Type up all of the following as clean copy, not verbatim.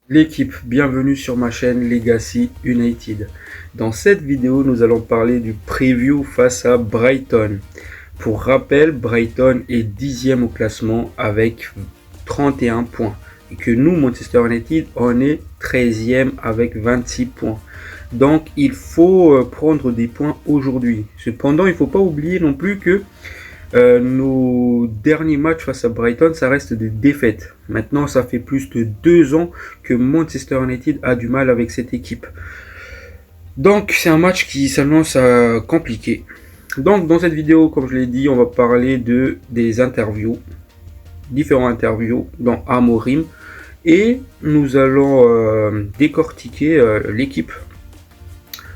L'équipe, bienvenue sur ma chaîne Legacy United. Dans cette vidéo, nous allons parler du preview face à Brighton. Pour rappel, Brighton est 10e au classement avec 31 points. Et que nous, Manchester United, on est 13e avec 26 points. Donc, il faut prendre des points aujourd'hui. Cependant, il ne faut pas oublier non plus que nos derniers matchs face à Brighton, ça reste des défaites. Maintenant, ça fait plus de 2 ans que Manchester United a du mal avec cette équipe. Donc, c'est un match qui s'annonce compliqué. Donc, dans cette vidéo, comme je l'ai dit, on va parler des interviews, différents interviews dans Amorim. Et nous allons décortiquer l'équipe.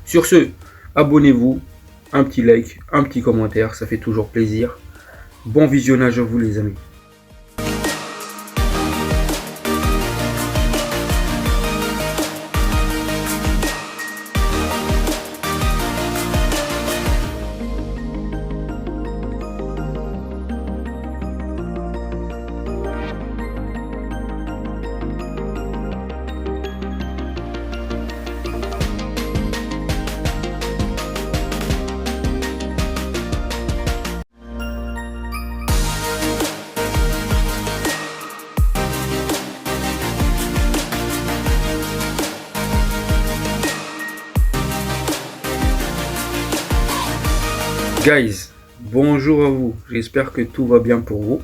Sur ce, abonnez-vous, un petit like, un petit commentaire, ça fait toujours plaisir. Bon visionnage à vous les amis. Guys, bonjour à vous, j'espère que tout va bien pour vous.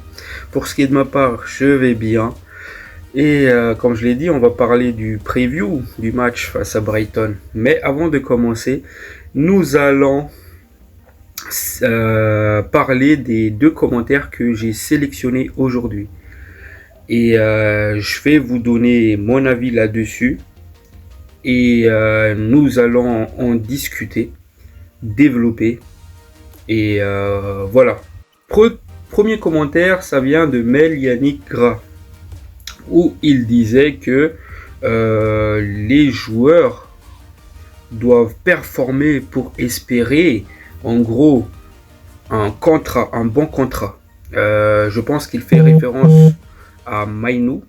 Pour ce qui est de ma part, je vais bien. Et comme je l'ai dit, on va parler du preview du match face à Brighton. Mais avant de commencer, nous allons parler des 2 commentaires que j'ai sélectionnés aujourd'hui. Et je vais vous donner mon avis là-dessus. Et nous allons en discuter, développer. Et voilà. Premier commentaire, ça vient de Mel Yannick Gras, où il disait que les joueurs doivent performer pour espérer, en gros, un bon contrat. Je pense qu'il fait référence à Mainoo,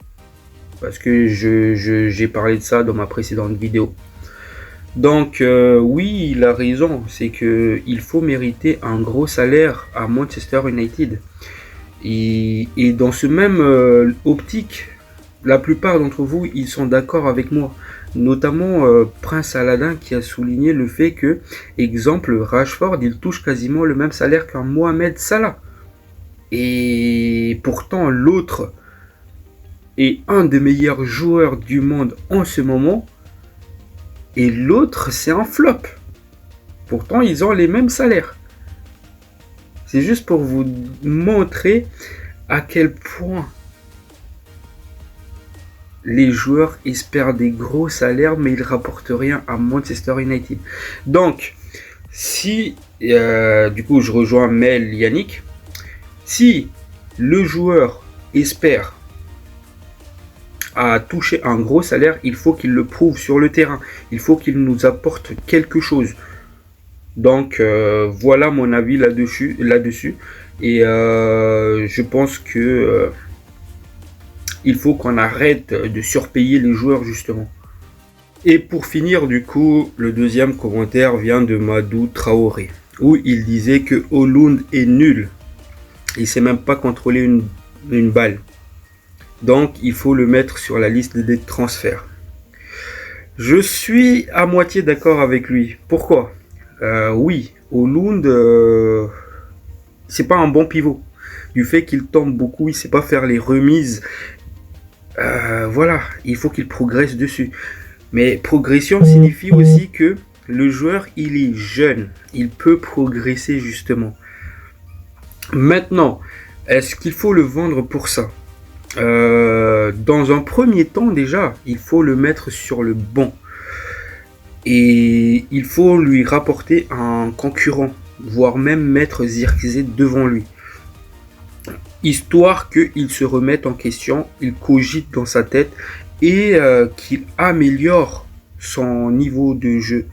parce que j'ai parlé de ça dans ma précédente vidéo. Donc oui, il a raison, c'est que il faut mériter un gros salaire à Manchester United. Et dans ce même optique, la plupart d'entre vous, ils sont d'accord avec moi. Notamment Prince Aladdin qui a souligné le fait que, exemple, Rashford, il touche quasiment le même salaire qu'un Mohamed Salah. Et pourtant, l'autre est un des meilleurs joueurs du monde en ce moment. Et l'autre, c'est un flop. Pourtant, ils ont les mêmes salaires. C'est juste pour vous montrer à quel point les joueurs espèrent des gros salaires, mais ils ne rapportent rien à Manchester United. Donc, si, du coup, je rejoins Mel Yannick, si le joueur espère à toucher un gros salaire, il faut qu'il le prouve sur le terrain. Il faut qu'il nous apporte quelque chose. Donc voilà mon avis là-dessus. Et je pense que il faut qu'on arrête de surpayer les joueurs justement. Et pour finir, du coup, le deuxième commentaire vient de Madou Traoré, où il disait que Haaland est nul. Il ne sait même pas contrôler une balle. Donc, il faut le mettre sur la liste des transferts. Je suis à moitié d'accord avec lui. Pourquoi ? Oui, Haaland, c'est pas un bon pivot. Du fait qu'il tombe beaucoup, il sait pas faire les remises. Voilà, il faut qu'il progresse dessus. Mais progression signifie aussi que le joueur, il est jeune. Il peut progresser justement. Maintenant, est-ce qu'il faut le vendre pour ça ? Dans un premier temps déjà, il faut le mettre sur le banc et il faut lui rapporter un concurrent, voire même mettre Zirkzee devant lui, histoire qu'il se remette en question, il cogite dans sa tête et qu'il améliore son niveau de jeu.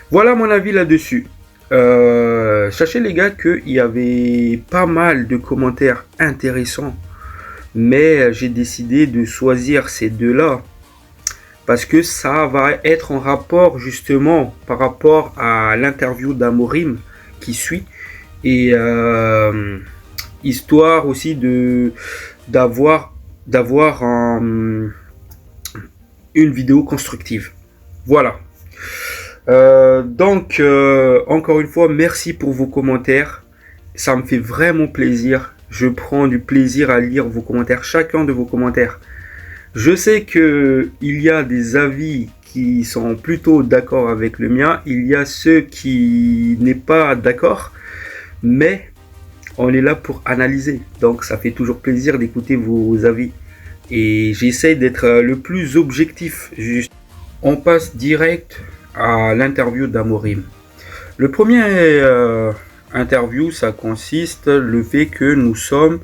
Voilà mon avis là-dessus. Sachez les gars qu'il y avait pas mal de commentaires intéressants, mais j'ai décidé de choisir ces deux-là parce que ça va être en rapport justement par rapport à l'interview d'Amorim qui suit, et histoire aussi d'avoir une vidéo constructive. Voilà. Donc encore une fois, merci pour vos commentaires. Ça me fait vraiment plaisir. Je prends du plaisir à lire vos commentaires, chacun de vos commentaires. Je sais que il y a des avis qui sont plutôt d'accord avec le mien. Il y a ceux qui n'est pas d'accord, mais on est là pour analyser. Donc ça fait toujours plaisir d'écouter vos avis. Et j'essaie d'être le plus objectif. Juste. On passe direct à l'interview d'Amorim. Le premier interview, ça consiste le fait que nous sommes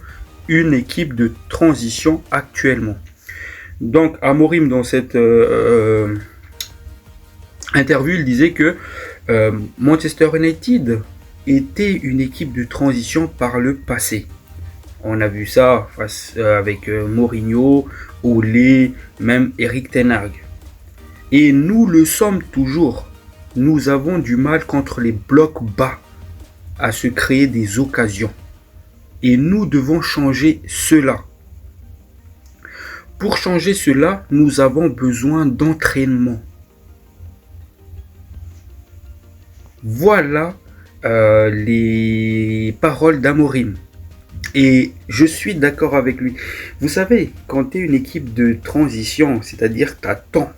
une équipe de transition actuellement. Donc Amorim, dans cette interview, il disait que Manchester United était une équipe de transition par le passé. On a vu ça avec Mourinho, Ole, même Erik ten Hag. Et nous le sommes toujours. Nous avons du mal contre les blocs bas à se créer des occasions. Et nous devons changer cela. Pour changer cela, nous avons besoin d'entraînement. Voilà les paroles d'Amorim. Et je suis d'accord avec lui. Vous savez, quand tu es une équipe de transition, c'est-à-dire t'attends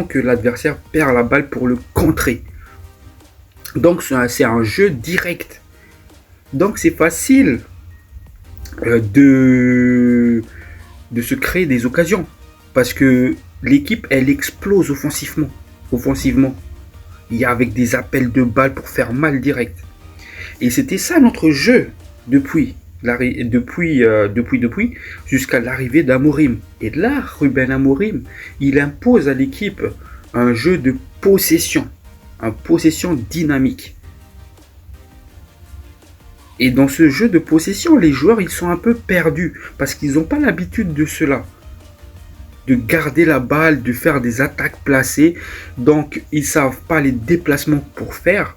que l'adversaire perd la balle pour le contrer. Donc c'est un jeu direct. Donc c'est facile de se créer des occasions. Parce que l'équipe, elle explose offensivement. Il y a avec des appels de balles pour faire mal direct. Et c'était ça notre jeu depuis jusqu'à l'arrivée d'Amorim. Et là, Ruben Amorim, il impose à l'équipe un jeu de possession. Une possession dynamique. Et dans ce jeu de possession, les joueurs, ils sont un peu perdus parce qu'ils n'ont pas l'habitude de cela. De garder la balle, de faire des attaques placées. Donc, ils ne savent pas les déplacements pour faire,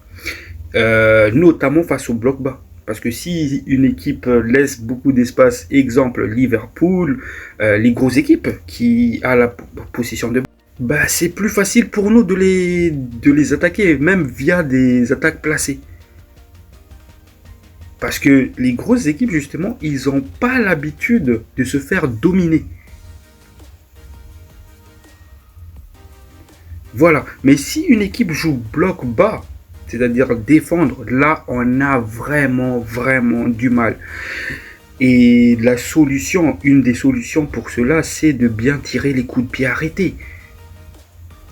notamment face au bloc bas. Parce que si une équipe laisse beaucoup d'espace, exemple Liverpool, les grosses équipes qui a la possession de balle, bah, c'est plus facile pour nous de les attaquer, même via des attaques placées. Parce que les grosses équipes, justement, ils n'ont pas l'habitude de se faire dominer. Voilà. Mais si une équipe joue bloc bas, c'est-à-dire défendre, là, on a vraiment du mal. Et la solution, une des solutions pour cela, c'est de bien tirer les coups de pied arrêtés.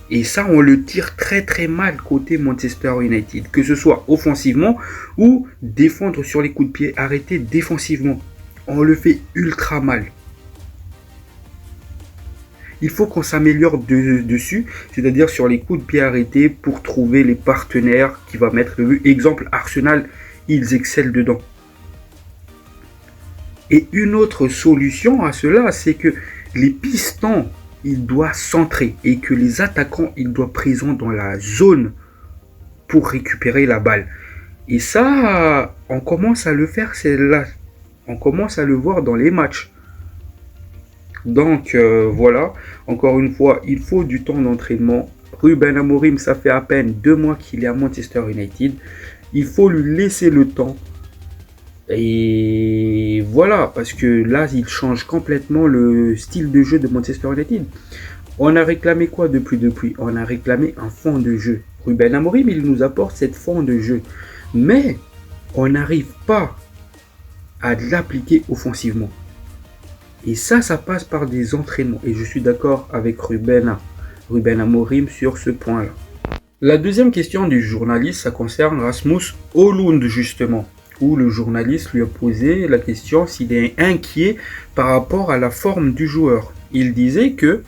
Et ça, on le tire très mal côté Manchester United. Que ce soit offensivement ou défendre sur les coups de pied arrêtés défensivement. On le fait ultra mal. Il faut qu'on s'améliore dessus, c'est-à-dire sur les coups de pied arrêtés pour trouver les partenaires qui vont mettre le but. Exemple, Arsenal, ils excellent dedans. Et une autre solution à cela, c'est que les pistons, il doit centrer et que les attaquants, ils doivent présents dans la zone pour récupérer la balle. Et ça, on commence à le faire, c'est là. On commence à le voir dans les matchs. Donc voilà, encore une fois, il faut du temps d'entraînement. Ruben Amorim, ça fait à peine 2 mois qu'il est à Manchester United. Il faut lui laisser le temps. Et voilà, parce que là, il change complètement le style de jeu de Manchester United. On a réclamé quoi depuis? On a réclamé un fond de jeu. Ruben Amorim, il nous apporte cette fond de jeu. Mais on n'arrive pas à l'appliquer offensivement. Et ça passe par des entraînements. Et je suis d'accord avec Ruben Amorim sur ce point-là. La deuxième question du journaliste, ça concerne Rasmus Højlund justement. Où le journaliste lui a posé la question s'il est inquiet par rapport à la forme du joueur. Il disait que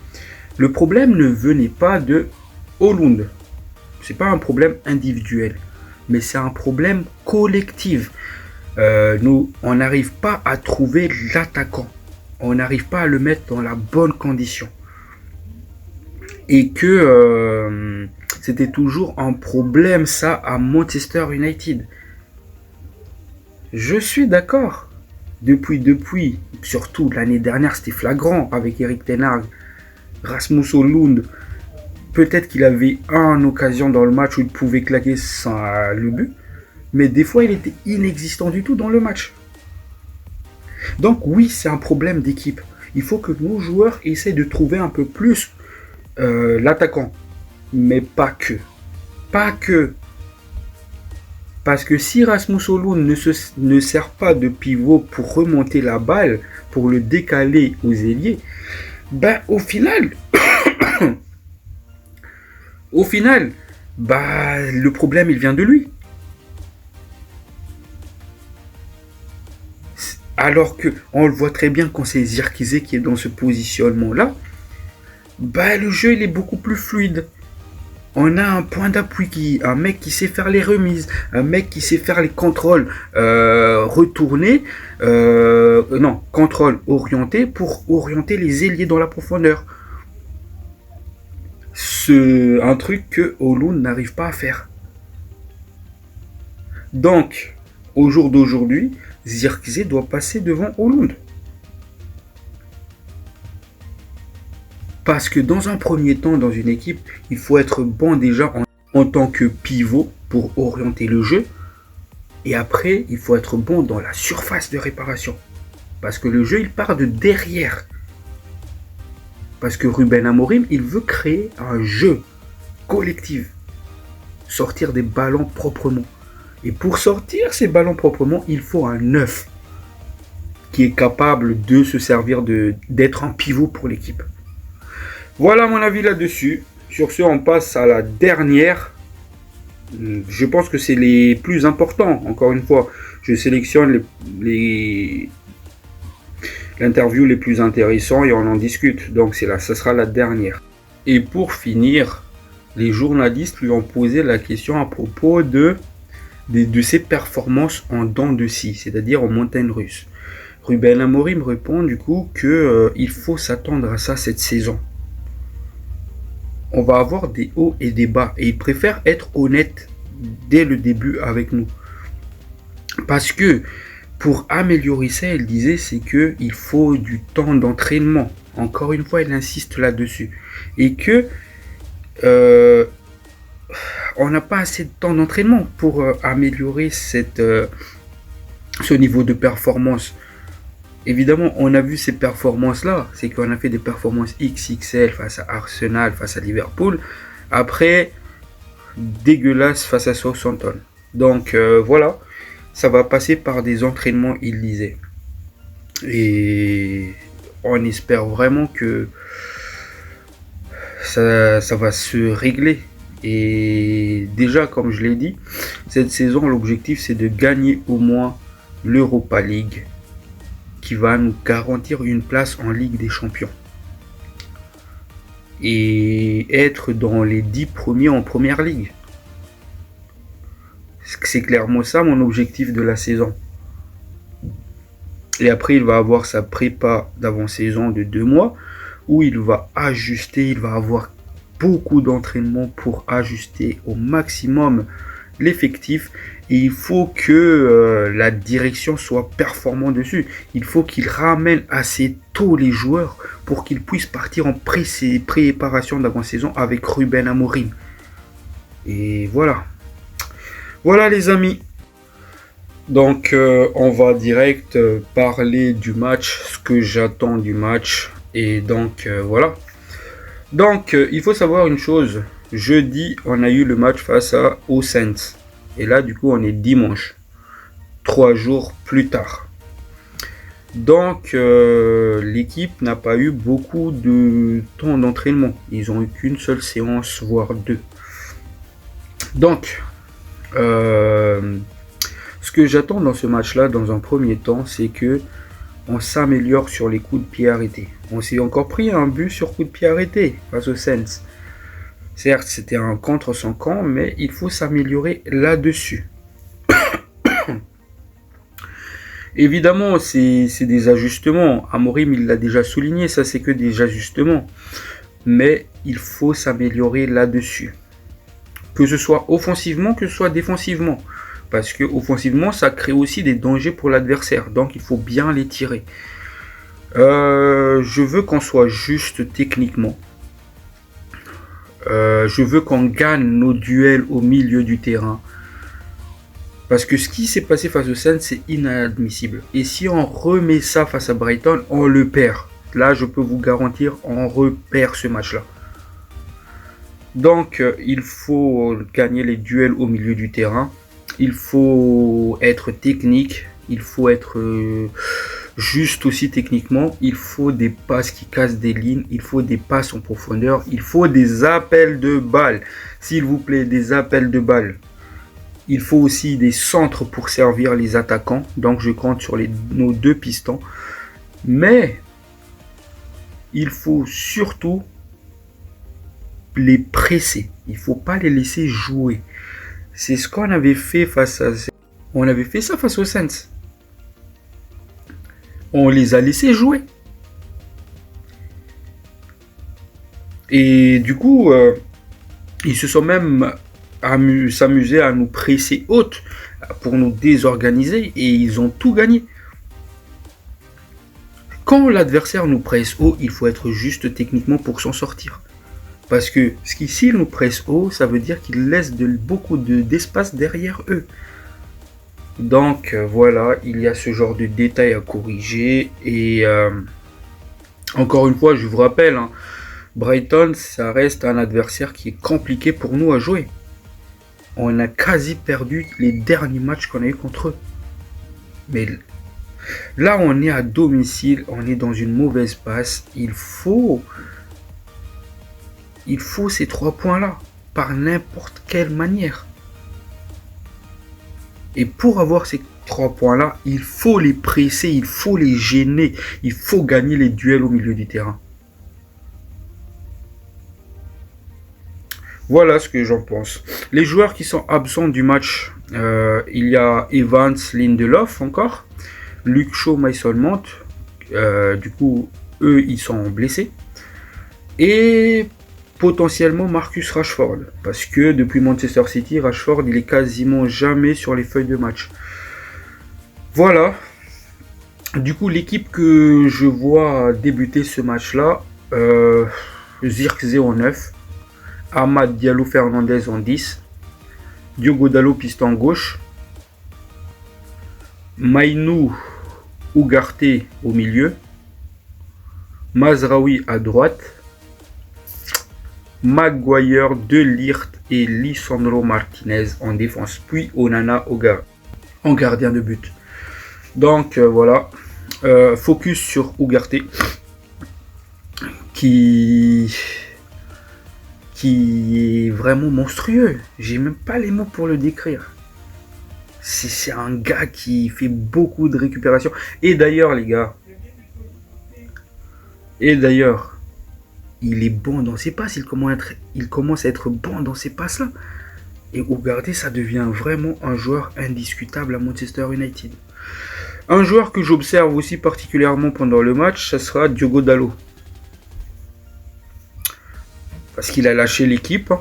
le problème ne venait pas de Højlund. Ce n'est pas un problème individuel, mais c'est un problème collectif. On n'arrive pas à trouver l'attaquant. On n'arrive pas à le mettre dans la bonne condition. et que c'était toujours un problème ça à Manchester United. Je suis d'accord. Depuis, surtout l'année dernière, c'était flagrant avec Erik ten Hag, Rasmus Højlund. Peut-être qu'il avait une occasion dans le match où il pouvait claquer le but, mais des fois il était inexistant du tout dans le match. Donc oui, c'est un problème d'équipe. Il faut que nos joueurs essaient de trouver un peu plus l'attaquant, mais pas que. Pas que. Parce que si Rasmus Højlund ne sert pas de pivot pour remonter la balle, pour le décaler aux ailiers, ben au final, le problème il vient de lui. Alors que on le voit très bien quand c'est Zirkzee qui est dans ce positionnement-là, le jeu il est beaucoup plus fluide. On a un point d'appui, un mec qui sait faire les remises, un mec qui sait faire les contrôles retournés, contrôle orienté pour orienter les ailiers dans la profondeur. C'est un truc que Højlund n'arrive pas à faire. Donc, au jour d'aujourd'hui, Zirkzee doit passer devant Højlund. Parce que dans un premier temps, dans une équipe, il faut être bon déjà en tant que pivot pour orienter le jeu. Et après, il faut être bon dans la surface de réparation. Parce que le jeu, il part de derrière. Parce que Ruben Amorim, il veut créer un jeu collectif. Sortir des ballons proprement. Et pour sortir ces ballons proprement, il faut un neuf qui est capable de se servir d'être un pivot pour l'équipe. Voilà mon avis là-dessus. Sur ce, on passe à la dernière. Je pense que c'est les plus importants. Encore une fois, je sélectionne l'interview les plus intéressants et on en discute. Donc ça sera la dernière. Et pour finir, les journalistes lui ont posé la question à propos de ses performances en dents de scie, c'est-à-dire en montagne russe. Ruben Amorim répond du coup qu'il faut s'attendre à ça cette saison. On va avoir des hauts et des bas et il préfère être honnête dès le début avec nous. Parce que pour améliorer ça, il disait, c'est qu'il faut du temps d'entraînement. Encore une fois, il insiste là-dessus. Et que on n'a pas assez de temps d'entraînement pour améliorer ce niveau de performance. Évidemment, on a vu ces performances-là, c'est qu'on a fait des performances XXL face à Arsenal, face à Liverpool. Après, dégueulasse face à Southampton. Donc voilà, ça va passer par des entraînements, il disait. Et on espère vraiment que ça va se régler. Et déjà, comme je l'ai dit, cette saison, l'objectif c'est de gagner au moins l'Europa League, qui va nous garantir une place en Ligue des Champions. Et être dans les 10 premiers en Première Ligue. C'est clairement ça mon objectif de la saison. Et après, il va avoir sa prépa d'avant-saison de 2 mois, où il va ajuster, il va avoir beaucoup d'entraînement pour ajuster au maximum l'effectif. Et il faut que la direction soit performante dessus. Il faut qu'il ramène assez tôt les joueurs pour qu'ils puissent partir en préparation d'avant-saison avec Ruben Amorim. Et voilà. Voilà les amis. Donc on va direct parler du match, ce que j'attends du match. Et donc voilà. Donc il faut savoir une chose. Jeudi, on a eu le match face aux Saints. Et là, du coup, on est dimanche. 3 jours plus tard. Donc, l'équipe n'a pas eu beaucoup de temps d'entraînement. Ils ont eu qu'une seule séance, voire 2. Donc, ce que j'attends dans ce match-là, dans un premier temps, c'est que on s'améliore sur les coups de pied arrêtés. On s'est encore pris un but sur coup de pied arrêté face aux Saints. Certes, c'était un contre son camp, mais il faut s'améliorer là-dessus. Évidemment, c'est des ajustements. Amorim, il l'a déjà souligné, ça c'est que des ajustements. Mais il faut s'améliorer là-dessus. Que ce soit offensivement, que ce soit défensivement. Parce que offensivement, ça crée aussi des dangers pour l'adversaire. Donc il faut bien les tirer. Je veux qu'on soit juste techniquement. Je veux qu'on gagne nos duels au milieu du terrain. Parce que ce qui s'est passé face au Saints, c'est inadmissible. Et si on remet ça face à Brighton, on le perd. Là, je peux vous garantir, on repère ce match-là. Donc, il faut gagner les duels au milieu du terrain. Il faut être technique. Il faut être juste aussi techniquement. Il faut des passes qui cassent des lignes. Il faut des passes en profondeur. Il faut des appels de balles. S'il vous plaît, des appels de balles. Il faut aussi des centres pour servir les attaquants. Donc, je compte sur nos deux pistons. Mais il faut surtout les presser. Il ne faut pas les laisser jouer. C'est ce qu'on avait fait face à... On avait fait ça face aux Saints. On les a laissés jouer. Et du coup, ils se sont même s'amusés à nous presser haute pour nous désorganiser et ils ont tout gagné. Quand l'adversaire nous presse haut, il faut être juste techniquement pour s'en sortir. Parce que s'il nous presse haut, ça veut dire qu'il laisse beaucoup d'espace derrière eux. Donc voilà, il y a ce genre de détails à corriger. Et encore une fois, je vous rappelle, hein, Brighton, ça reste un adversaire qui est compliqué pour nous à jouer. On a quasi perdu les derniers matchs qu'on a eu contre eux. Mais là, on est à domicile, on est dans une mauvaise passe. Il faut ces 3 points-là, par n'importe quelle manière. Et pour avoir ces 3 points-là, il faut les presser, il faut les gêner, il faut gagner les duels au milieu du terrain. Voilà ce que j'en pense. Les joueurs qui sont absents du match, il y a Evans, Lindelof encore, Luke Shaw, Mason Mount. Du coup, eux, ils sont blessés. Et potentiellement Marcus Rashford. Parce que depuis Manchester City, Rashford, il est quasiment jamais sur les feuilles de match. Voilà. Du coup, l'équipe que je vois débuter ce match-là, Zirkzee en 9. Amad Diallo Fernandez en 10. Diogo Dalot piston gauche. Mainou Ugarte au milieu. Mazraoui à droite. Maguire, De Ligt et Lisandro Martinez en défense. Puis Onana en gardien de but. Donc voilà. Focus sur Ugarte. Qui est vraiment monstrueux. J'ai même pas les mots pour le décrire. C'est un gars qui fait beaucoup de récupération. Et d'ailleurs, les gars. Il est bon dans ses passes. Il commence à être bon dans ses passes-là. Et Ugarte, ça devient vraiment un joueur indiscutable à Manchester United. Un joueur que j'observe aussi particulièrement pendant le match, ça sera Diogo Dalot. Parce qu'il a lâché l'équipe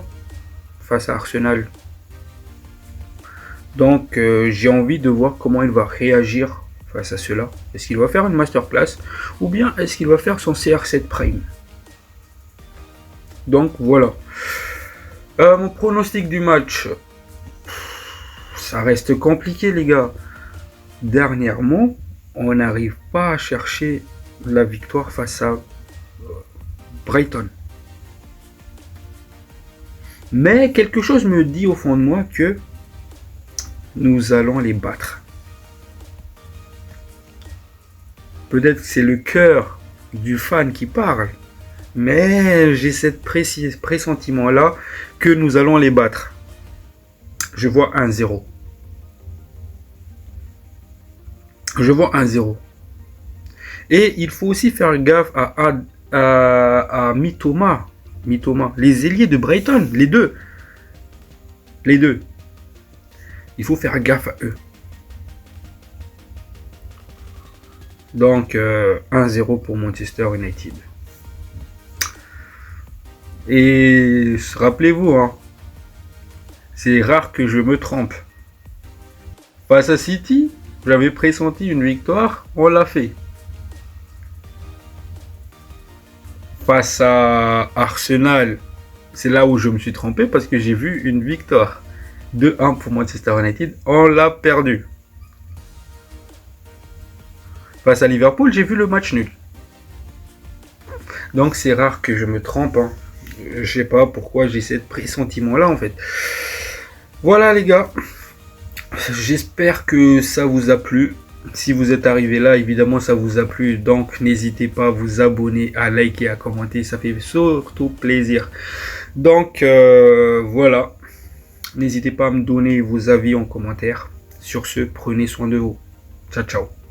face à Arsenal. Donc j'ai envie de voir comment il va réagir face à cela. Est-ce qu'il va faire une masterclass ou bien est-ce qu'il va faire son CR7 Prime? Donc voilà. Mon pronostic du match. Ça reste compliqué les gars. Dernièrement, on n'arrive pas à chercher la victoire face à Brighton. Mais quelque chose me dit au fond de moi que nous allons les battre. Peut-être que c'est le cœur du fan qui parle. Mais j'ai cette pressentiment-là que nous allons les battre. Je vois 1-0. Je vois 1-0. Et il faut aussi faire gaffe à Mitoma. Les ailiers de Brighton, les deux. Il faut faire gaffe à eux. Donc 1-0 pour Manchester United. Et rappelez-vous, hein, c'est rare que je me trompe. Face à City, j'avais pressenti une victoire, on l'a fait. Face à Arsenal, c'est là où je me suis trompé parce que j'ai vu une victoire. 2-1 pour Manchester United, on l'a perdu. Face à Liverpool, j'ai vu le match nul. Donc c'est rare que je me trompe. Hein. Je sais pas pourquoi j'ai ce pressentiment là en fait. Voilà les gars. J'espère que ça vous a plu. Si vous êtes arrivé là, évidemment ça vous a plu. Donc n'hésitez pas à vous abonner, à liker, à commenter. Ça fait surtout plaisir. Donc voilà. N'hésitez pas à me donner vos avis en commentaire. Sur ce, prenez soin de vous. Ciao ciao.